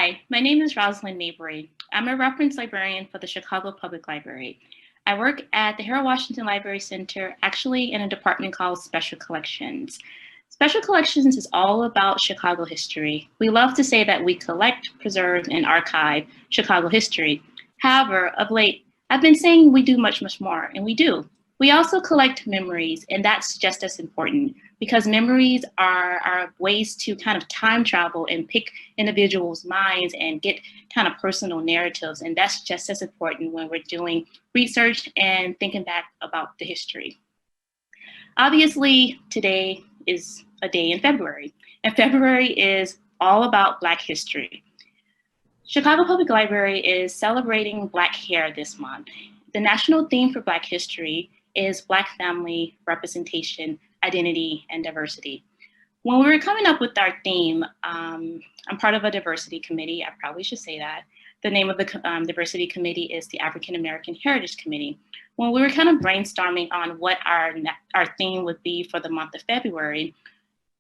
Hi, my name is Rosalind Mabry. I'm a reference librarian for the Chicago Public Library. I work at the Harold Washington Library Center, actually in a department called Special Collections. Special Collections is all about Chicago history. We love to say that we collect, preserve, and archive Chicago history. However, of late, I've been saying we do much, much more, and we do. We also collect memories, and that's just as important because memories are ways to kind of time travel and pick individuals' minds and get kind of personal narratives. And that's just as important when we're doing research and thinking back about the history. Obviously, today is a day in February, and February is all about Black history. Chicago Public Library is celebrating Black hair this month. The national theme for Black history is Black family, representation, identity, and diversity. When we were coming up with our theme, I'm part of a diversity committee. I probably should say that. The name of the diversity committee is the African American Heritage Committee. When we were kind of brainstorming on what our theme would be for the month of February,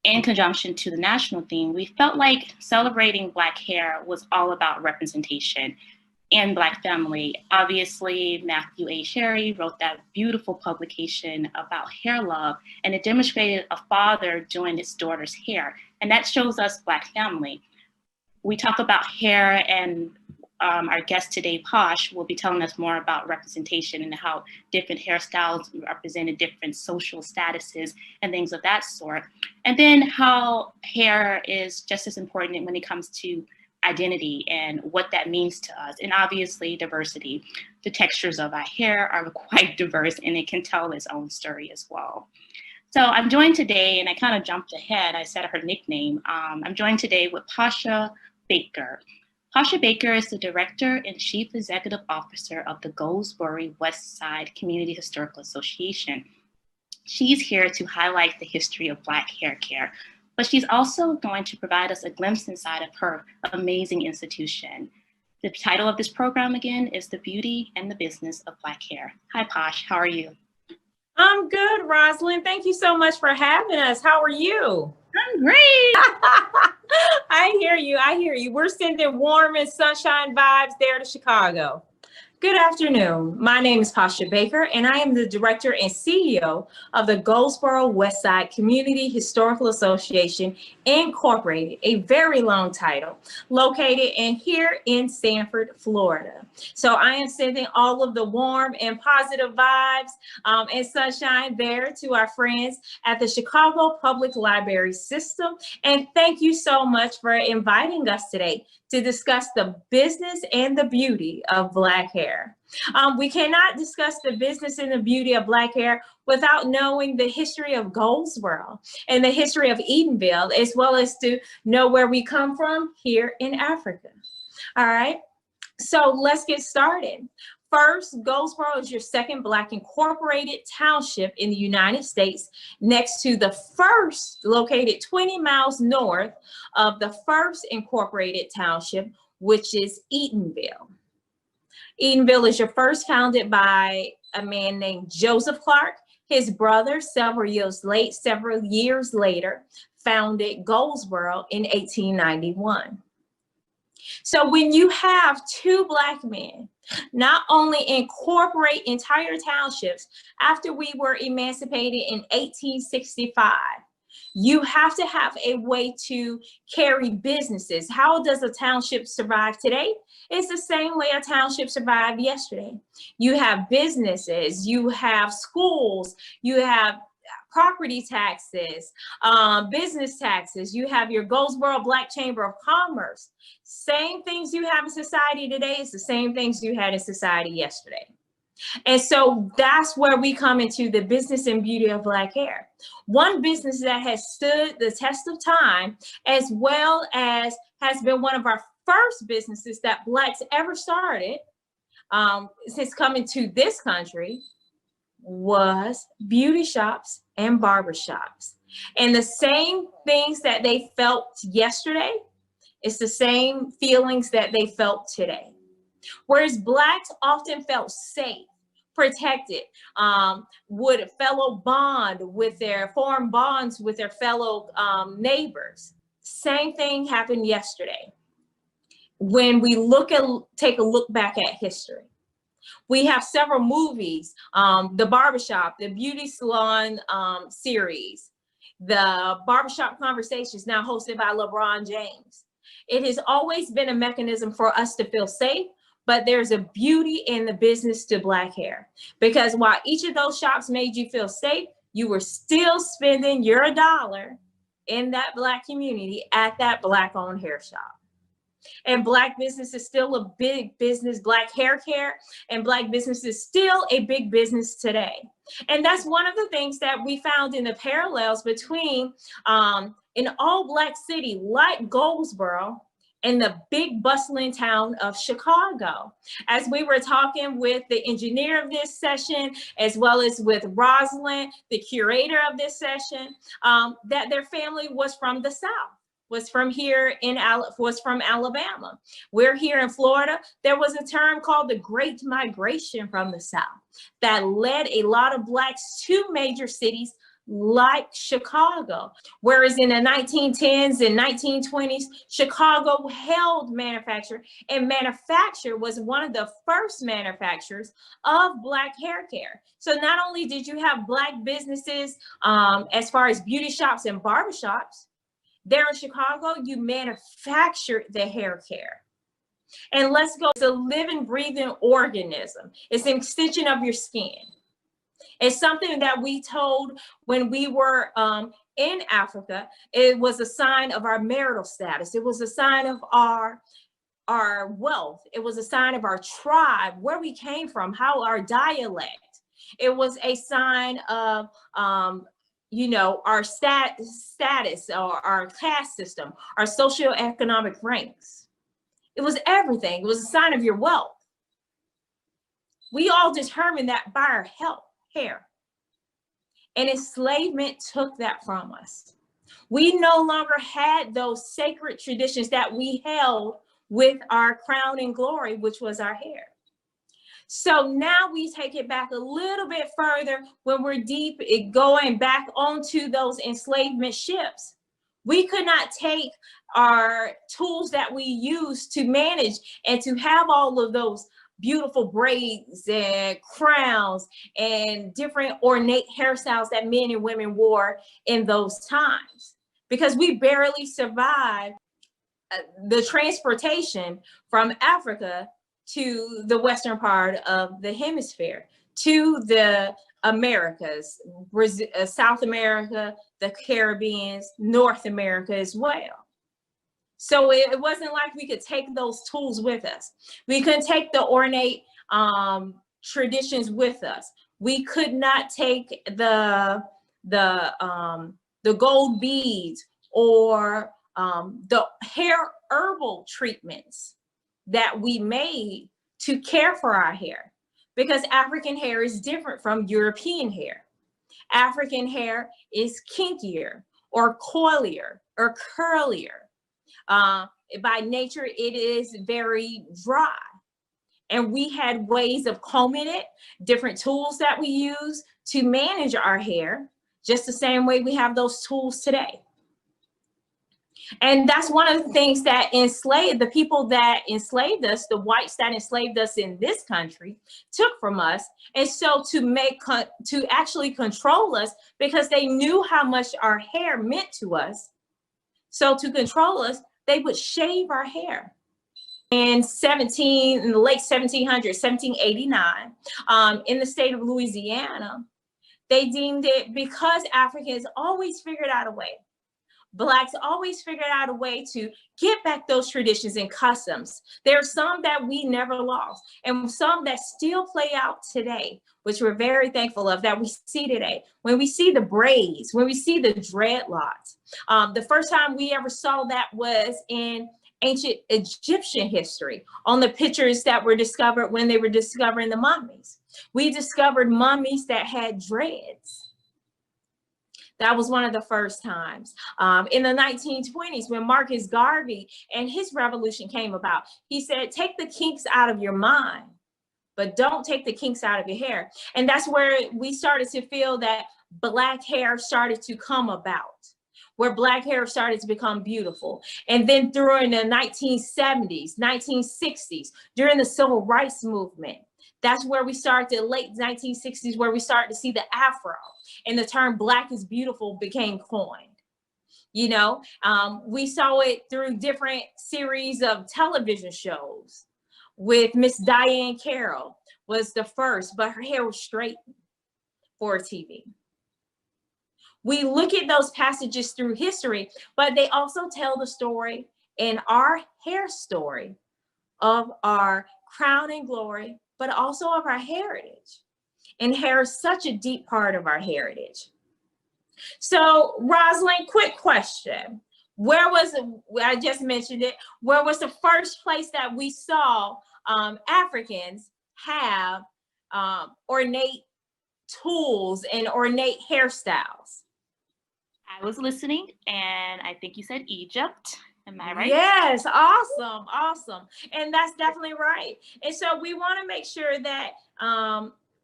in conjunction to the national theme, we felt like celebrating Black hair was all about representation and Black family. Obviously, Matthew A. Sherry wrote that beautiful publication about hair love, and it demonstrated a father doing his daughter's hair, and that shows us Black family. We talk about hair, and our guest today, Posh, will be telling us more about representation and how different hairstyles represented different social statuses and things of that sort. And then how hair is just as important when it comes to identity and what that means to us, and obviously diversity. The textures of our hair are quite diverse, and it can tell its own story as well. So I'm joined today, and I kind of jumped ahead, I said her nickname. I'm joined today with Pasha Baker. Pasha Baker is the Director and Chief Executive Officer of the Goldsboro West Side Community Historical Association. She's here to highlight the history of Black hair care, but she's also going to provide us a glimpse inside of her amazing institution. The title of this program, again, is The Beauty and the Business of Black Hair. Hi, Posh, how are you? I'm good, Rosalind. Thank you so much for having us. How are you? I'm great. I hear you. I hear you. We're sending warm and sunshine vibes there to Chicago. Good afternoon. My name is Pasha Baker, and I am the Director and CEO of the Goldsboro West Side Community Historical Association, Incorporated, a very long title, located here in Sanford, Florida. So I am sending all of the warm and positive vibes and sunshine there to our friends at the Chicago Public Library System. And thank you so much for inviting us today to discuss the business and the beauty of Black hair. We cannot discuss the business and the beauty of Black hair without knowing the history of Goldsboro and the history of Eatonville, as well as to know where we come from here in Africa. All right, so let's get started. First, Goldsboro is your second Black incorporated township in the United States, next to the first, located 20 miles north of the first incorporated township, which is Eatonville. Eatonville is your first founded by a man named Joseph Clark. His brother, several years later, founded Goldsboro in 1891. So when you have two Black men not only incorporate entire townships after we were emancipated in 1865, you have to have a way to carry businesses. How does a township survive today? It's the same way a township survived yesterday. You have businesses, you have schools, you have property taxes, business taxes, you have your Goldsboro Black Chamber of Commerce. Same things you have in society today is the same things you had in society yesterday. And so that's where we come into the business and beauty of Black hair. One business that has stood the test of time, as well as has been one of our first businesses that Blacks ever started since coming to this country, was beauty shops and barber shops. And the same things that they felt yesterday, it's the same feelings that they felt today. Whereas Blacks often felt safe, protected, would fellow bond with their foreign bonds with their fellow neighbors. Same thing happened yesterday. when we take a look back at history. We have several movies, the Barbershop, the Beauty Salon series, the Barbershop Conversations, now hosted by LeBron James. It has always been a mechanism for us to feel safe, but there's a beauty in the business to Black hair, because while each of those shops made you feel safe, you were still spending your dollar in that Black community at that Black-owned hair shop. And Black business is still a big business. Black hair care and Black business is still a big business today. And that's one of the things that we found in the parallels between an all Black city like Goldsboro and the big bustling town of Chicago. As we were talking with the engineer of this session, as well as with Rosalind, the curator of this session, that their family was from the South. Was from Alabama. We're here in Florida. There was a term called the Great Migration from the South that led a lot of Blacks to major cities like Chicago. Whereas in the 1910s and 1920s, Chicago held manufacture, and manufacture was one of the first manufacturers of Black hair care. So not only did you have Black businesses as far as beauty shops and barbershops, there in Chicago, you manufactured the hair care. And let's go, it's a living, breathing organism. It's an extension of your skin. It's something that we told when we were in Africa. It was a sign of our marital status. It was a sign of our wealth. It was a sign of our tribe, where we came from, how our dialect. It was a sign of you know, our status or our caste system, our socioeconomic ranks. It was everything. It was a sign of your wealth. We all determined that by our hair. And enslavement took that from us. We no longer had those sacred traditions that we held with our crown and glory, which was our hair. So now we take it back a little bit further when we're deep going back onto those enslavement ships. We could not take our tools that we use to manage and to have all of those beautiful braids and crowns and different ornate hairstyles that men and women wore in those times, because we barely survived the transportation from Africa to the western part of the hemisphere, to the Americas, South America, the Caribbean, North America as well. So it wasn't like we could take those tools with us. We couldn't take the ornate traditions with us. We could not take the gold beads or the hair herbal treatments that we made to care for our hair, because African hair is different from European hair. African hair is kinkier or coilier or curlier. By nature, it is very dry. And we had ways of combing it, different tools that we use to manage our hair, just the same way we have those tools today. And that's one of the things that enslaved, the people that enslaved us, the whites that enslaved us in this country, took from us. And so to actually control us, because they knew how much our hair meant to us. So to control us, they would shave our hair. In the late 1700s, 1789, in the state of Louisiana, they deemed it, because Africans always figured out a way. Blacks always figured out a way to get back those traditions and customs. There are some that we never lost, and some that still play out today, which we're very thankful of, that we see today. When we see the braids, when we see the dreadlocks, the first time we ever saw that was in ancient Egyptian history, on the pictures that were discovered when they were discovering the mummies. We discovered mummies that had dreads. That was one of the first times. In the 1920s, when Marcus Garvey and his revolution came about, he said, take the kinks out of your mind, but don't take the kinks out of your hair. And that's where we started to feel that Black hair started to come about. where Black hair started to become beautiful. And then during the 1970s, 1960s, during the Civil Rights Movement, that's where we started, the late 1960s, where we started to see the Afro, and the term Black is beautiful became coined. You know, we saw it through different series of television shows with Miss Diane Carroll was the first, but her hair was straight for TV. We look at those passages through history, but they also tell the story in our hair story of our crown and glory, but also of our heritage. And hair is such a deep part of our heritage. So, Rosalind, quick question. Where was, I just mentioned it, where was the first place that we saw Africans have ornate tools and ornate hairstyles? I was listening, and I think you said Egypt. Am I right? Yes, awesome, awesome. And that's definitely right. And so we want to make sure that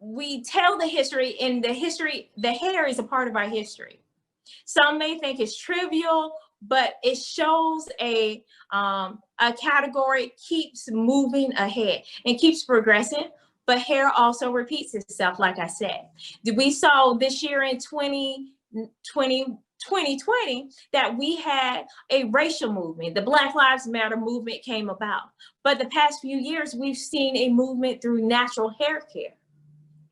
we tell the history, and the hair is a part of our history. Some may think it's trivial, but it shows a category keeps moving ahead and keeps progressing. But hair also repeats itself, like I said. We saw this year in 2020 that we had a racial movement. The Black Lives Matter movement came about. But the past few years, we've seen a movement through natural hair care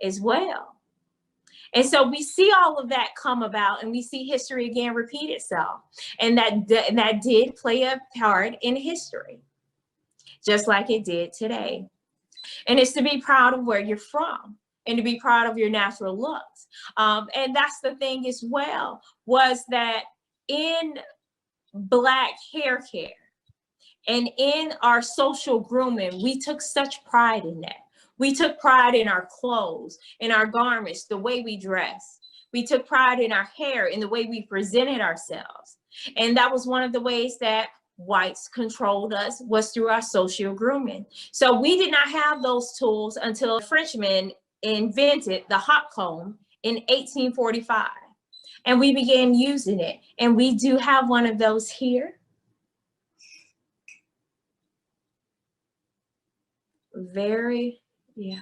as well. And so we see all of that come about, and we see history again repeat itself. And that did play a part in history, just like it did today. And it's to be proud of where you're from and to be proud of your natural looks. And that's the thing as well, was that in Black hair care and in our social grooming, we took such pride in that. We took pride in our clothes, in our garments, the way we dress. We took pride in our hair, in the way we presented ourselves. And that was one of the ways that whites controlled us, was through our social grooming. So we did not have those tools until Frenchmen invented the hot comb in 1845. And we began using it. And we do have one of those here. Yeah.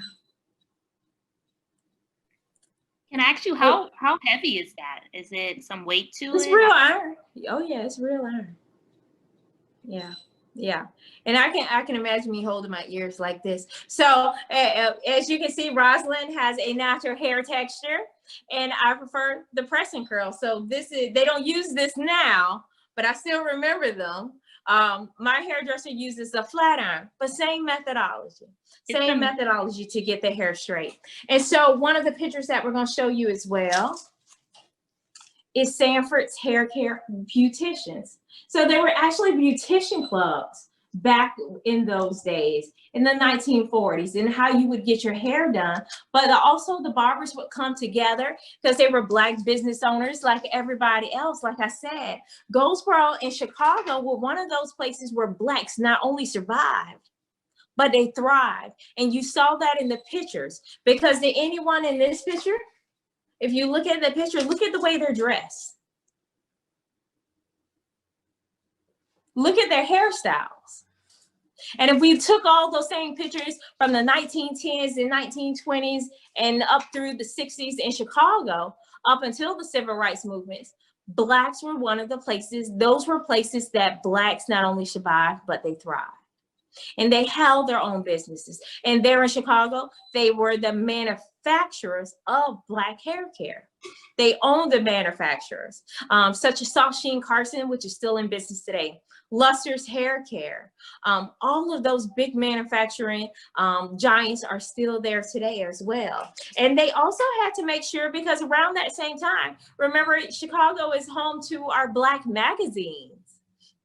Can I ask you, how heavy is that? Is it some weight to it? It's real iron. Oh yeah, it's real iron. Yeah, yeah. And I can imagine me holding my ears like this. So as you can see, Rosalind has a natural hair texture, and I prefer the press and curl. So they don't use this now, but I still remember them. My hairdresser uses a flat iron, but same methodology. Same methodology to get the hair straight. And so one of the pictures that we're going to show you as well is Sanford's hair care beauticians. So there were actually beautician clubs back in those days, in the 1940s, and how you would get your hair done. But also the barbers would come together because they were Black business owners like everybody else. Like I said, Goldsboro and Chicago were one of those places where Blacks not only survived, but they thrived. And you saw that in the pictures, because anyone in this picture, if you look at the picture, look at the way they're dressed. Look at their hairstyles. And if we took all those same pictures from the 1910s and 1920s and up through the 60s in Chicago, up until the civil rights movements, Blacks were one of the places, those were places that Blacks not only survived, but they thrived. And they held their own businesses. And there in Chicago, they were the manufacturers of Black hair care. They owned the manufacturers, such as Soft Sheen Carson, which is still in business today. Luster's Hair Care. All of those big manufacturing giants are still there today as well. And they also had to make sure, because around that same time, remember, Chicago is home to our Black magazines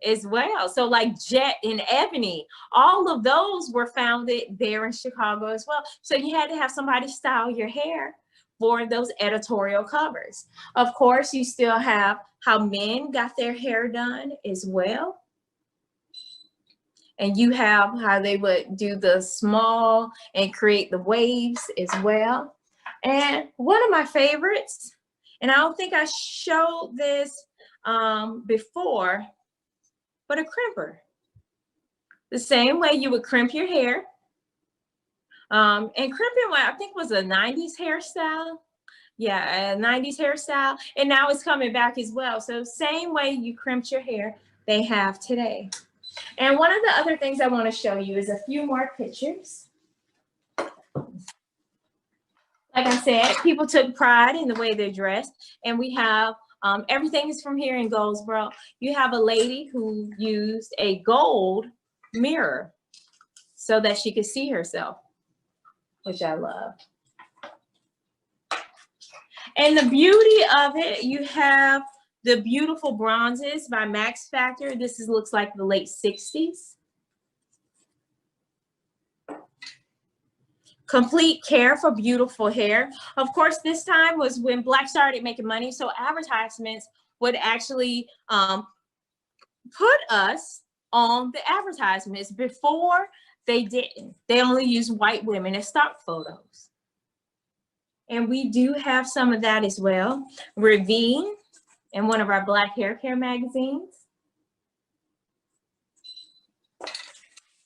as well. So like Jet and Ebony, all of those were founded there in Chicago as well. So you had to have somebody style your hair for those editorial covers. Of course, you still have how men got their hair done as well. And you have how they would do the small and create the waves as well. And one of my favorites, and I don't think I showed this before, but a crimper. The same way you would crimp your hair. And crimping, I think, was a 90s hairstyle. Yeah, a 90s hairstyle. And now it's coming back as well. So same way you crimped your hair, they have today. And one of the other things I want to show you is a few more pictures. Like I said, people took pride in the way they're dressed. And we have, everything is from here in Goldsboro. You have a lady who used a gold mirror so that she could see herself, which I love. And the beauty of it, you have the beautiful bronzes by Max Factor. This looks like the late 60s. Complete care for beautiful hair. Of course, this time was when Black started making money, so advertisements would actually put us on the advertisements. Before, they didn't. They only used white women as stock photos. And we do have some of that as well. Ravine in one of our Black hair care magazines.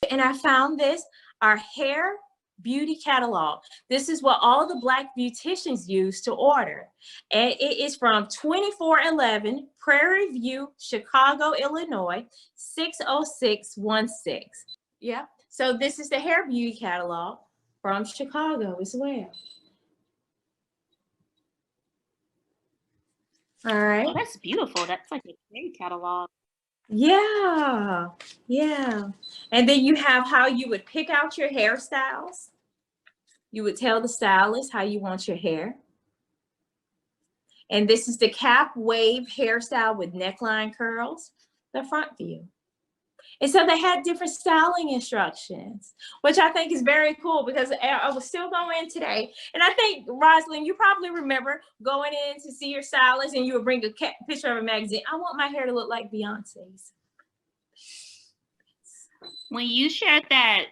And I found this, our hair beauty catalog. This is what all the Black beauticians use to order. And it is from 2411 Prairie View, Chicago, Illinois, 60616. Yeah. So this is the hair beauty catalog from Chicago as well. All right. Oh, that's beautiful. That's like a great catalog. Yeah, yeah. And then you have how you would pick out your hairstyles. You would tell the stylist how you want your hair. And this is the cap wave hairstyle with neckline curls, the front view. And so they had different styling instructions, which I think is very cool because I was still going in today. And I think, Rosalind, you probably remember going in to see your stylist and you would bring a picture of a magazine. I want my hair to look like Beyonce's. When you shared that,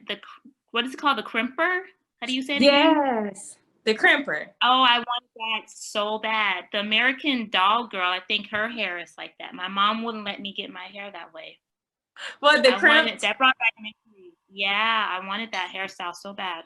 what is it called? The crimper? How do you say it again? Yes, the crimper. Oh, I wanted that so bad. The American Doll girl, I think her hair is like that. My mom wouldn't let me get my hair that way. Well, the crimp. That brought back memories. Yeah, I wanted that hairstyle so bad.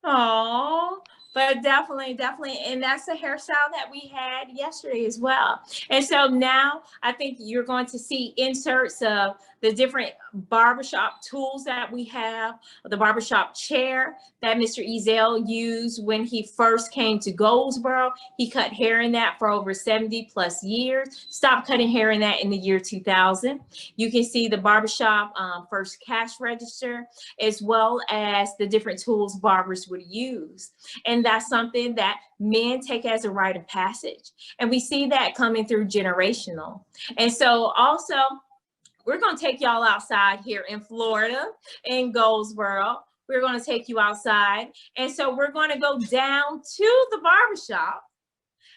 Oh, but definitely. And that's the hairstyle that we had yesterday as well. And so now I think you're going to see inserts of the different barbershop tools that we have, the barbershop chair that Mr. Ezell used when he first came to Goldsboro. He cut hair in that for over 70 plus years, stopped cutting hair in that in the year 2000. You can see the barbershop first cash register, as well as the different tools barbers would use. And that's something that men take as a rite of passage. And we see that coming through generational. And so also, we're going to take y'all outside here in Florida, in Goldsboro. We're going to take you outside. And so we're going to go down to the barbershop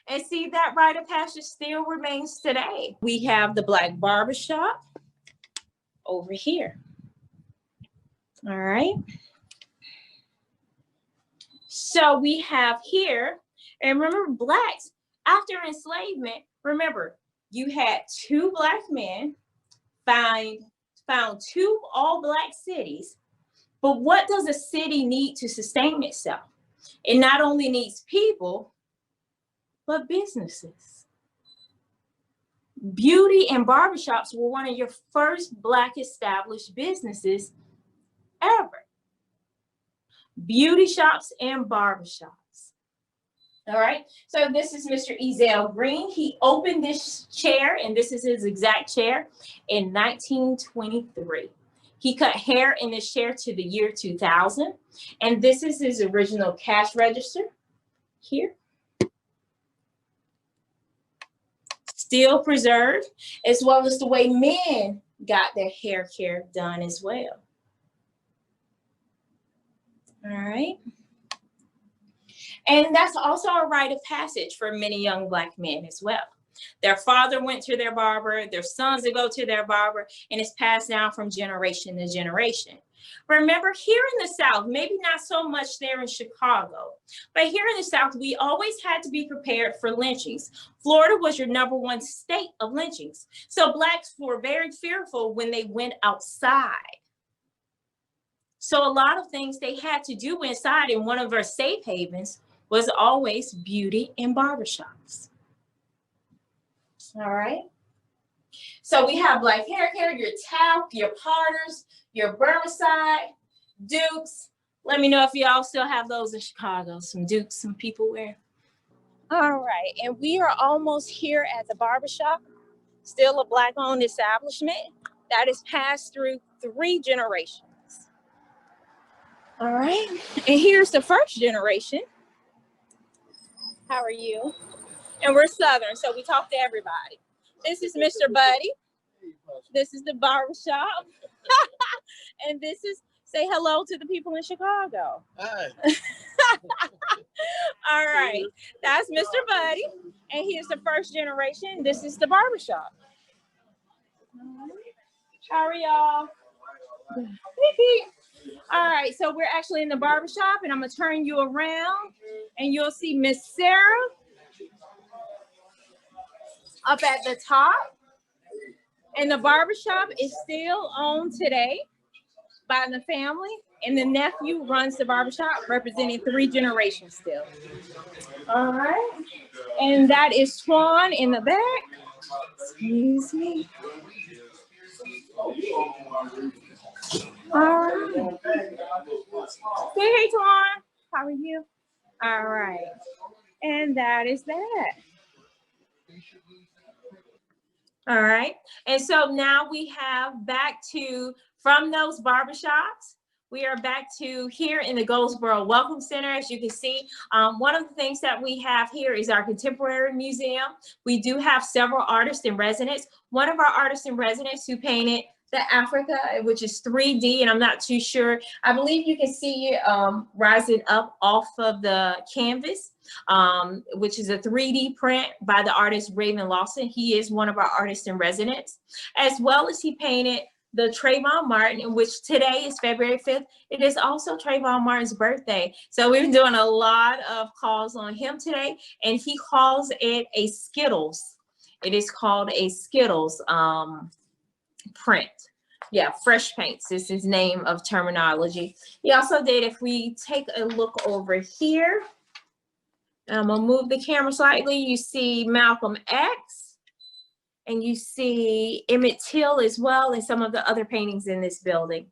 and see that rite of passage still remains today. We have the Black barbershop over here. All right. So we have here, and remember, Blacks, after enslavement, remember, you had two Black men found two all-Black cities. But what does a city need to sustain itself? It not only needs people, but businesses. Beauty and barbershops were one of your first Black established businesses ever. Beauty shops and barbershops. All right, so this is Mr. Ezell Green. He opened this chair, and this is his exact chair, in 1923. He cut hair in this chair to the year 2000, and this is his original cash register here. Still preserved, as well as the way men got their hair care done as well. All right. And that's also a rite of passage for many young Black men as well. Their father went to their barber, their sons will go to their barber, and it's passed down from generation to generation. Remember, here in the South, maybe not so much there in Chicago, but here in the South, we always had to be prepared for lynchings. Florida was your #1 state of lynchings. So Blacks were very fearful when they went outside. So a lot of things they had to do inside, and one of our safe havens was always beauty and barbershops. All right. So we have Black hair care, your talc, your parters, your Burmicide, Dukes. Let me know if y'all still have those in Chicago. Some Dukes, some people wear. All right, and we are almost here at the barbershop. Still a Black-owned establishment that is passed through 3 generations. All right, and here's the first generation. How are you? And we're Southern, so we talk to everybody. This is Mr. Buddy. This is the barbershop. And this is, say hello to the people in Chicago. Hi. All right, that's Mr. Buddy. And here's the first generation. This is the barbershop. How are y'all? All right, so we're actually in the barbershop, and I'm gonna turn you around and you'll see Miss Sarah up at the top. And the barbershop is still owned today by the family, and the nephew runs the barbershop, representing 3 generations still. All right, and that is Swan in the back. Excuse me. All right. Say hey, Swan. How are you? All right, and that is that. All right, and so now we have back to, from those barbershops, we are back to here in the Goldsboro Welcome Center. As you can see, one of the things that we have here is our contemporary museum. We do have several artists in residence. One of our artists in residence who painted the Africa, which is 3D, and I'm not too sure. I believe you can see it rising up off of the canvas, which is a 3D print by the artist Raven Lawson. He is one of our artists in residence, as well as he painted the Trayvon Martin, in which today is February 5th. It is also Trayvon Martin's birthday. So we've been doing a lot of calls on him today, and he calls it a Skittles. It is called a Skittles print. Yeah, fresh paints is his name of terminology. He also did, if we take a look over here, I'm gonna move the camera slightly, you see Malcolm X, and you see Emmett Till as well, and some of the other paintings in this building.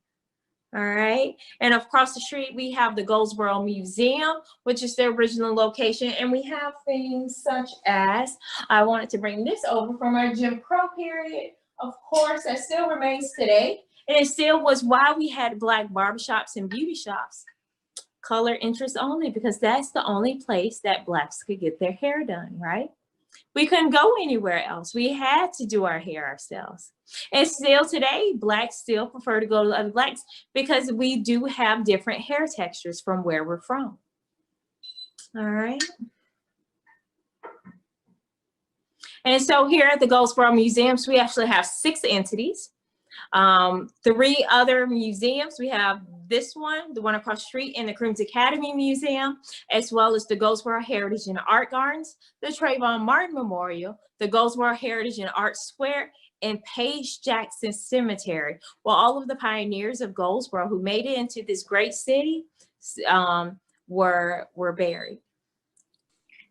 All right, and across the street we have the Goldsboro Museum, which is the original location, and we have things such as, I wanted to bring this over from our Jim Crow period, of course, that still remains today, and it still was why we had Black barbershops and beauty shops. Color interest only, because that's the only place that Blacks could get their hair done, right? We couldn't go anywhere else. We had to do our hair ourselves. And still today, Blacks still prefer to go to other Blacks because we do have different hair textures from where we're from. All right. And so here at the Goldsboro Museums, we actually have 6 entities. 3 other museums. We have this one, the one across the street in the Crooms Academy Museum, as well as the Goldsboro Heritage and Art Gardens, the Trayvon Martin Memorial, the Goldsboro Heritage and Art Square, and Page Jackson Cemetery, where all of the pioneers of Goldsboro who made it into this great city were buried.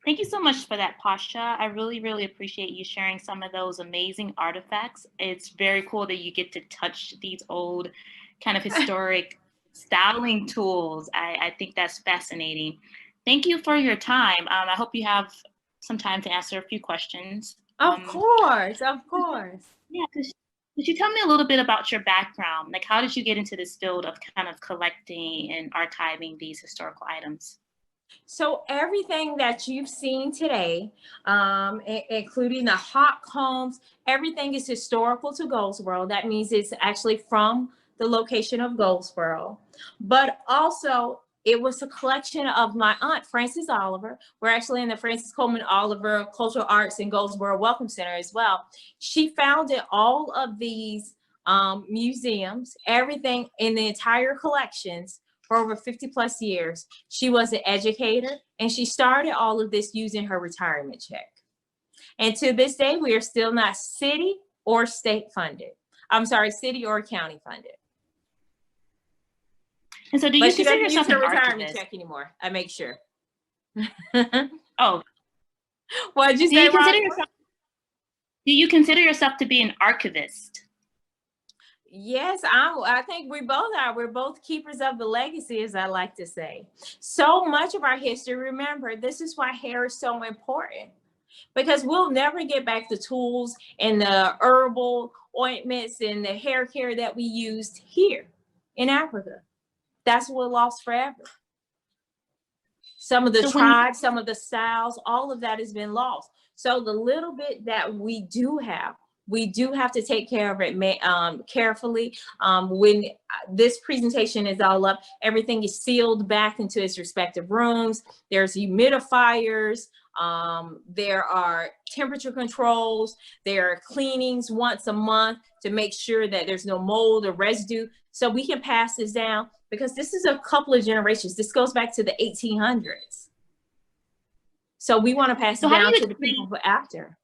Thank you so much for that, Pasha. I really, really appreciate you sharing some of those amazing artifacts. It's very cool that you get to touch these old kind of historic styling tools. I think that's fascinating. Thank you for your time. I hope you have some time to answer a few questions. Of course, of course. Yeah, could you tell me a little bit about your background? Like, how did you get into this field of kind of collecting and archiving these historical items? So everything that you've seen today, including the hot combs, everything is historical to Goldsboro. That means it's actually from the location of Goldsboro. But also, it was a collection of my aunt, Frances Oliver. We're actually in the Frances Coleman Oliver Cultural Arts and Goldsboro Welcome Center as well. She founded all of these museums, everything in the entire collections for over 50 plus years. She was an educator, and she started all of this using her retirement check. And to this day, we are still not city or state funded. I'm sorry, city or county funded. And so do you consider yourself her an retirement archivist? check anymore? I make sure. Oh. What did you say, do you consider yourself to be an archivist? Yes, I think we both are. We're both keepers of the legacy, as I like to say. So much of our history, remember, this is why hair is so important, because we'll never get back the tools and the herbal ointments and the hair care that we used here in Africa. That's what lost forever. Some of the tribes, some of the styles, all of that has been lost. So the little bit that we do have to take care of it carefully. When this presentation is all up, everything is sealed back into its respective rooms. There's humidifiers. There are temperature controls. There are cleanings once a month to make sure that there's no mold or residue. So we can pass this down, because this is a couple of generations. This goes back to the 1800s. So we want to pass it down to the people after.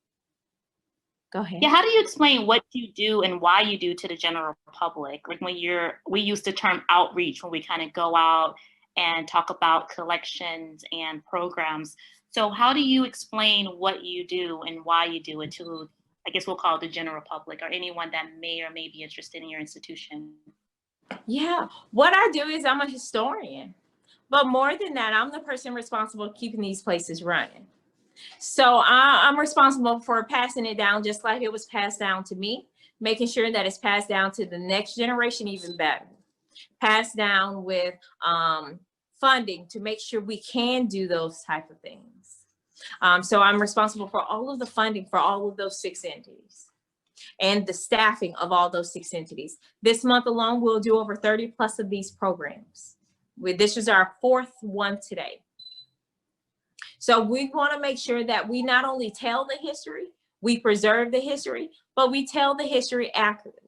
Go ahead. Yeah, how do you explain what you do and why you do to the general public? Like we use the term outreach when we kind of go out and talk about collections and programs. So how do you explain what you do and why you do it to, I guess we'll call it the general public, or anyone that may or may be interested in your institution? Yeah, what I do is I'm a historian, but more than that, I'm the person responsible for keeping these places running. So I'm responsible for passing it down just like it was passed down to me, making sure that it's passed down to the next generation even better. Passed down with funding to make sure we can do those type of things. So I'm responsible for all of the funding for all of those 6 entities and the staffing of all those 6 entities. This month alone, we'll do over 30 plus of these programs. This is our 4th one today. So we want to make sure that we not only tell the history, we preserve the history, but we tell the history accurately.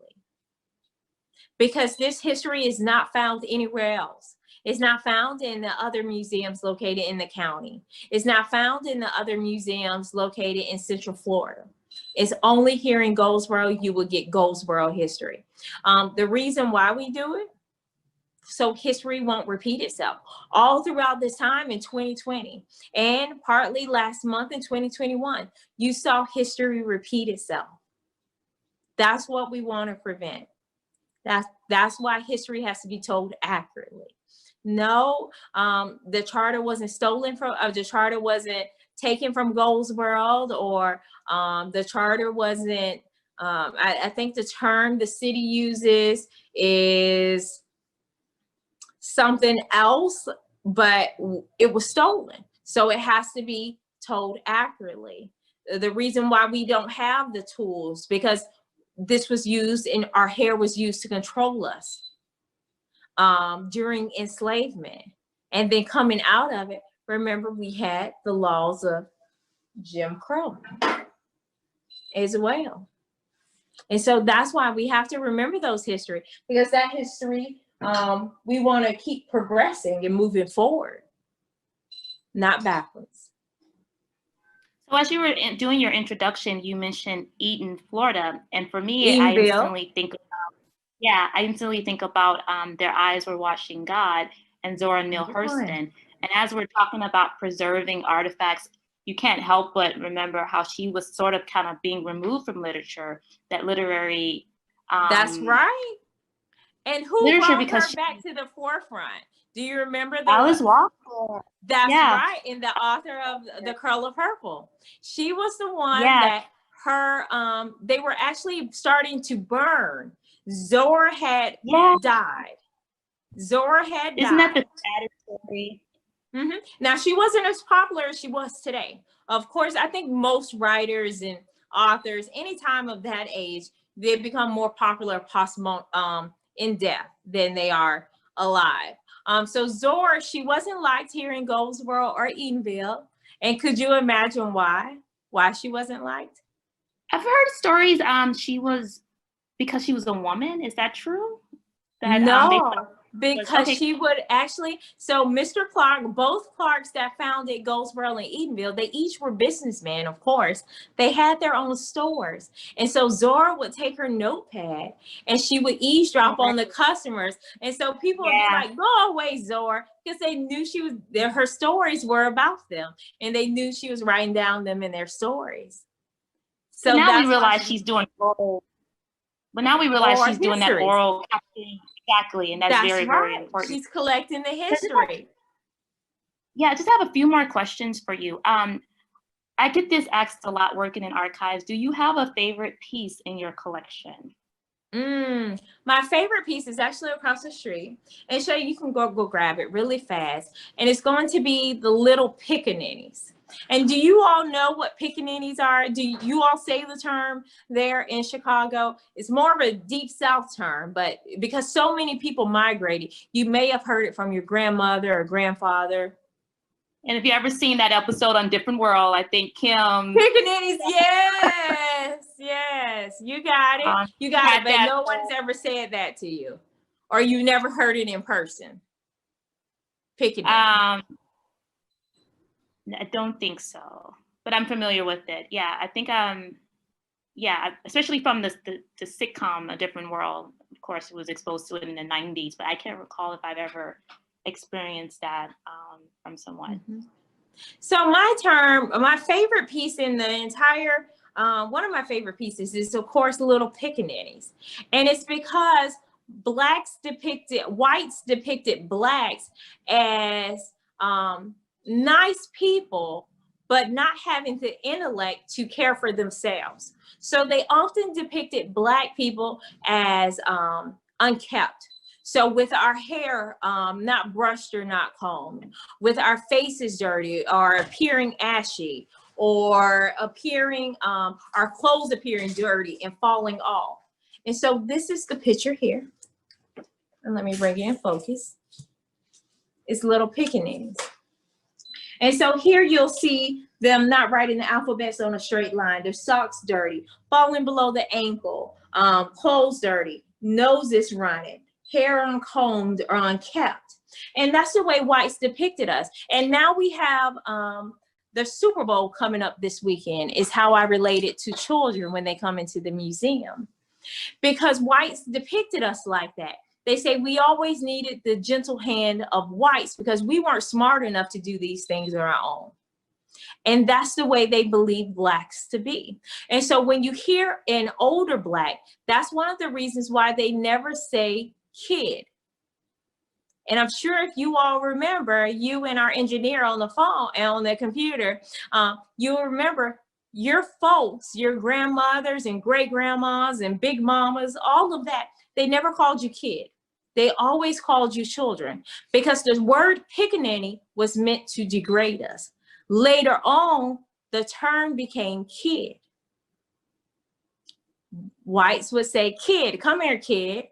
Because this history is not found anywhere else. It's not found in the other museums located in the county. It's not found in the other museums located in Central Florida. It's only here in Goldsboro you will get Goldsboro history. The reason why we do it, so history won't repeat itself. All throughout this time in 2020 and partly last month in 2021, you saw history repeat itself. That's what we want to prevent. That's why history has to be told accurately. No, the charter wasn't stolen from, the charter wasn't taken from Goldsboro, or the charter wasn't, I think the term the city uses is something else, but it was stolen. So it has to be told accurately. The reason why we don't have the tools, because this was used and our hair was used to control us during enslavement. And then coming out of it, remember, we had the laws of Jim Crow as well. And so that's why we have to remember those history, because that history, we want to keep progressing and moving forward, not backwards. So as you were doing your introduction, you mentioned Eden, Florida. And for me, I instantly think about Their Eyes Were Watching God and Zoro Neale Hurston. And as we're talking about preserving artifacts, you can't help but remember how she was sort of kind of being removed from literature, that literary. That's right. And who brought her back to the forefront? Do you remember that? Alice Walker. That's right. And the author of The Curl of Purple. She was the one that they were actually starting to burn. Zoro had died. Zoro had died. Isn't that the saddest story? Mm-hmm. Now, she wasn't as popular as she was today. Of course, I think most writers and authors, any time of that age, they become more popular in death than they are alive. So Zoro, she wasn't liked here in Goldsboro or Edenville. And could you imagine why she wasn't liked? I've heard stories. She was because she was a woman? Is that true? That No, because okay. she would actually, so Mr. Clark, both Clarks that founded Goldsboro and Edenville, they each were businessmen, of course. They had their own stores. And so Zora would take her notepad and she would eavesdrop on the customers. And so people would be like, go away, Zora, because they knew her stories were about them. And they knew she was writing down them in their stories. So now we realize she's doing oral. But now we realize she's doing that oral capturing. Exactly, and that's very, very important. She's collecting the history. Yeah, I just have a few more questions for you. I get this asked a lot working in archives. Do you have a favorite piece in your collection? My favorite piece is actually across the street. And Shay, you can go grab it really fast. And it's going to be the little pickaninnies. And do you all know what pickaninnies are? Do you all say the term there in Chicago? It's more of a deep South term, but because so many people migrated, you may have heard it from your grandmother or grandfather. And if you ever seen that episode on Different World, I think Kim. Pickaninnies, yes, you got it. You got it, but no one's ever said that to you. Or you never heard it in person. Pickaninny. I don't think so, but I'm familiar with it. Yeah, I think, yeah, especially from the sitcom A Different World. Of course, it was exposed to it in the 90s, but I can't recall if I've ever experienced that from someone. So my favorite piece in the entire, one of my favorite pieces is, of course, Little Pickaninnies. And it's because whites depicted blacks as nice people, but not having the intellect to care for themselves. So they often depicted black people as unkept. So with our hair not brushed or not combed, with our faces dirty or appearing ashy, or appearing, our clothes appearing dirty and falling off. And so this is the picture here. And let me bring it in focus. It's Little Pickaninnies. And so here you'll see them not writing the alphabets on a straight line. Their socks dirty, falling below the ankle, clothes dirty, noses running, hair uncombed or unkept. And that's the way whites depicted us. And now we have the Super Bowl coming up this weekend, is how I relate it to children when they come into the museum. Because whites depicted us like that. They say we always needed the gentle hand of whites because we weren't smart enough to do these things on our own. And that's the way they believe blacks to be. And so when you hear an older black, that's one of the reasons why they never say kid. And I'm sure if you all remember, you and our engineer on the phone and on the computer, you'll remember your folks, your grandmothers and great grandmas and big mamas, all of that, they never called you kid. They always called you children, because the word pickaninny was meant to degrade us. Later on, the term became kid. Whites would say, kid, come here, kid.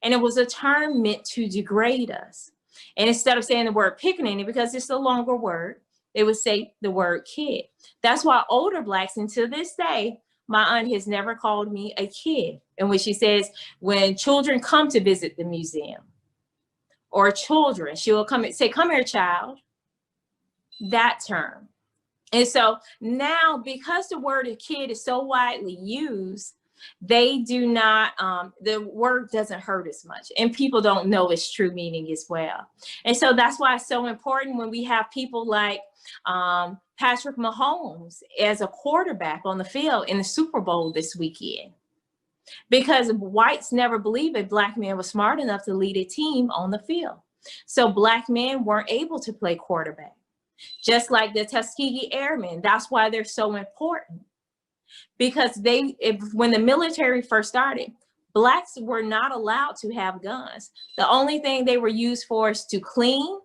And it was a term meant to degrade us. And instead of saying the word pickaninny, because it's a longer word, they would say the word kid. That's why older blacks, and to this day, my aunt has never called me a kid. And when she says, when children come to visit the museum, or children, she will come and say, come here, child, that term. And so now, because the word kid is so widely used, they do not, the word doesn't hurt as much, and people don't know its true meaning as well. And so that's why it's so important when we have people like Patrick Mahomes as a quarterback on the field in the Super Bowl this weekend, because whites never believed a black man was smart enough to lead a team on the field. So black men weren't able to play quarterback, just like the Tuskegee Airmen. That's why they're so important, because when the military first started, blacks were not allowed to have guns. The only thing they were used for is to clean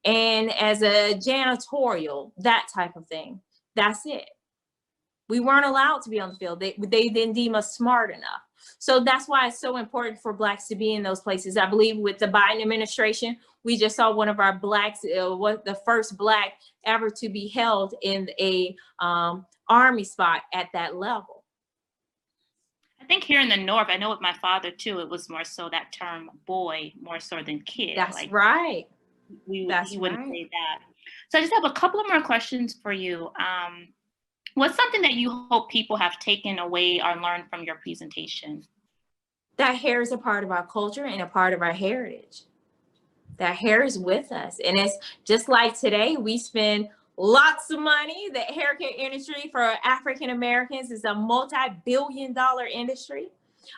and as a janitorial, that type of thing. That's it. We weren't allowed to be on the field. They didn't deem us smart enough. So that's why it's so important for blacks to be in those places. I believe with the Biden administration, we just saw one of our blacks, the first black ever to be held in a Army spot at that level. think here in the North, I know with my father too, it was more so that term boy, more so than kid. That's like right. he wouldn't say that. So I just have a couple of more questions for you. What's something that you hope people have taken away or learned from your presentation? That hair is a part of our culture and a part of our heritage. That hair is with us. And it's just like today, we spend lots of money. The hair care industry for African Americans is a multi-billion-dollar industry.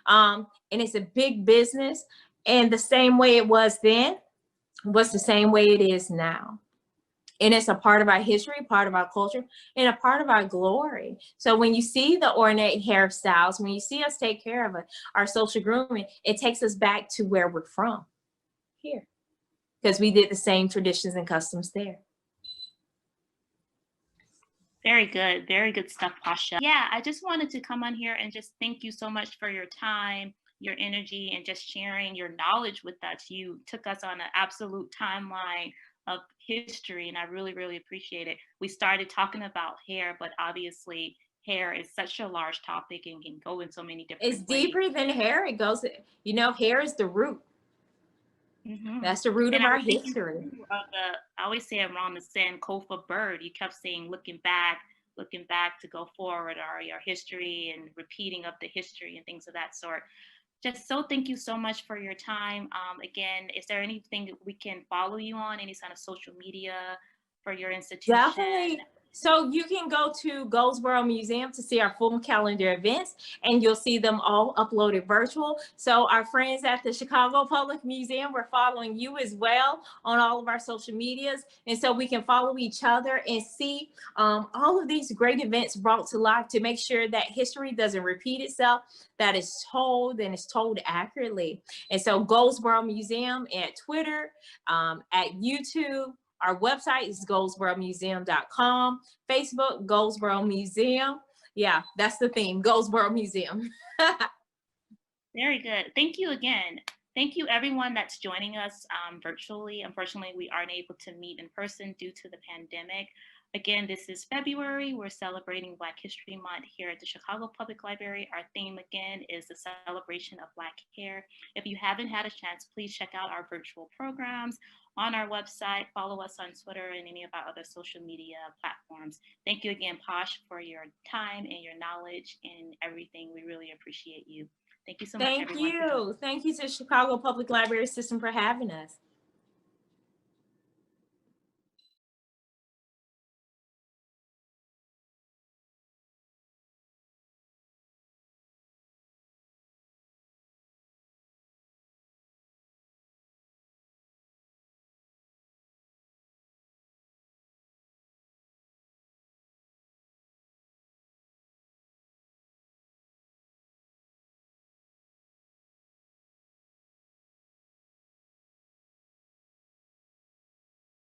And it's a big business. And the same way it was then was the same way it is now. And it's a part of our history, part of our culture, and a part of our glory. So when you see the ornate hairstyles, when you see us take care of our social grooming, it takes us back to where we're from, here, because we did the same traditions and customs there. Very good stuff, Pasha. Yeah, I just wanted to come on here and just thank you so much for your time, your energy, and just sharing your knowledge with us. You took us on an absolute timeline of history, and I really, really appreciate it. We started talking about hair, but obviously hair is such a large topic and can go in so many different ways. It's deeper than hair. It goes, hair is the root. Mm-hmm. That's the root of our history. I always say I'm wrong, the Sankofa bird. You kept saying looking back to go forward, or your history and repeating of the history and things of that sort. Just so thank you so much for your time. Again, is there anything that we can follow you on, any kind of social media for your institution? Definitely. So you can go to Goldsboro Museum to see our full calendar events, and you'll see them all uploaded virtual. So our friends at the Chicago Public Museum, we're following you as well on all of our social medias. And so we can follow each other and see all of these great events brought to life to make sure that history doesn't repeat itself, that is told and is told accurately. And so Goldsboro Museum at Twitter, at YouTube. Our website is goldsboromuseum.com. Facebook, Goldsboro Museum. Yeah, that's the theme, Goldsboro Museum. Very good. Thank you again. Thank you, everyone that's joining us virtually. Unfortunately, we aren't able to meet in person due to the pandemic. Again, this is February. We're celebrating Black History Month here at the Chicago Public Library. Our theme, again, is the celebration of Black hair. If you haven't had a chance, please check out our virtual programs on our website. Follow us on Twitter and any of our other social media platforms. Thank you again, Posh, for your time and your knowledge and everything. We really appreciate you. Thank you so much, everyone. Thank you. Thank you to Chicago Public Library System for having us.